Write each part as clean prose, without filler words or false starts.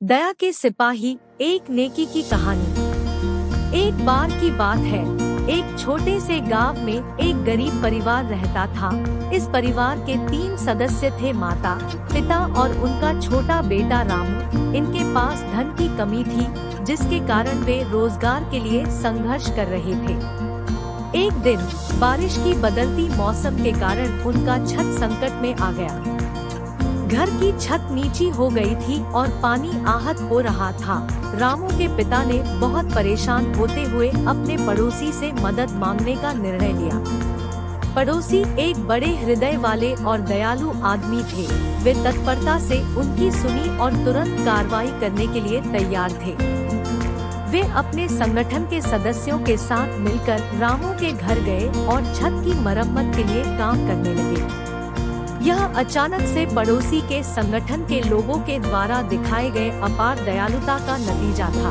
दया के सिपाही, एक नेकी की कहानी। एक बार की बात है, एक छोटे से गांव में एक गरीब परिवार रहता था। इस परिवार के 3 सदस्य थे, माता, पिता और उनका छोटा बेटा रामू। इनके पास धन की कमी थी, जिसके कारण वे रोजगार के लिए संघर्ष कर रहे थे। एक दिन बारिश की बदलती मौसम के कारण उनका छत संकट में आ गया। घर की छत नीची हो गई थी और पानी आहत हो रहा था। रामू के पिता ने बहुत परेशान होते हुए अपने पड़ोसी से मदद मांगने का निर्णय लिया। पड़ोसी एक बड़े हृदय वाले और दयालु आदमी थे। वे तत्परता से उनकी सुनी और तुरंत कार्रवाई करने के लिए तैयार थे। वे अपने संगठन के सदस्यों के साथ मिलकर रामू के घर गए और छत की मरम्मत के लिए काम करने लगे। यह अचानक से पड़ोसी के संगठन के लोगों के द्वारा दिखाए गए अपार दयालुता का नतीजा था।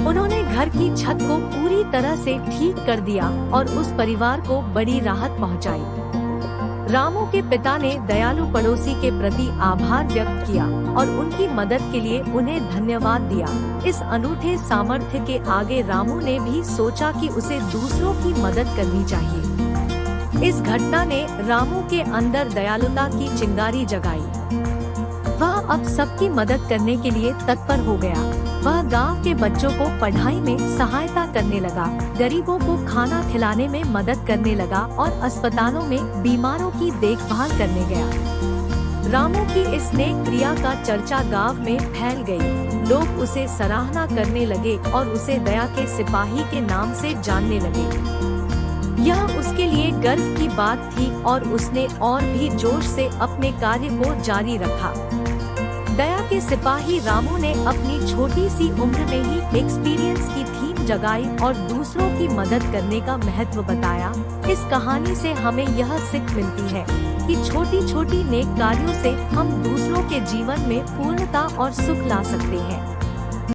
उन्होंने घर की छत को पूरी तरह से ठीक कर दिया और उस परिवार को बड़ी राहत पहुंचाई। रामू के पिता ने दयालु पड़ोसी के प्रति आभार व्यक्त किया और उनकी मदद के लिए उन्हें धन्यवाद दिया। इस अनूठे सामर्थ्य के आगे रामू ने भी सोचा कि उसे दूसरों की मदद करनी चाहिए। इस घटना ने रामू के अंदर दयालुता की चिंगारी जगाई। वह अब सबकी मदद करने के लिए तत्पर हो गया। वह गांव के बच्चों को पढ़ाई में सहायता करने लगा, गरीबों को खाना खिलाने में मदद करने लगा और अस्पतालों में बीमारों की देखभाल करने गया। रामू की इस नेक क्रिया का चर्चा गांव में फैल गई। लोग उसे सराहना करने लगे और उसे दया के सिपाही के नाम से जानने लगे। यह उसके लिए गर्व की बात थी और उसने और भी जोश से अपने कार्य को जारी रखा। दया के सिपाही रामू ने अपनी छोटी सी उम्र में ही एक्सपीरियंस की थीम जगाई और दूसरों की मदद करने का महत्व बताया। इस कहानी से हमें यह सीख मिलती है कि छोटी छोटी नेक कार्यों से हम दूसरों के जीवन में पूर्णता और सुख ला सकते हैं।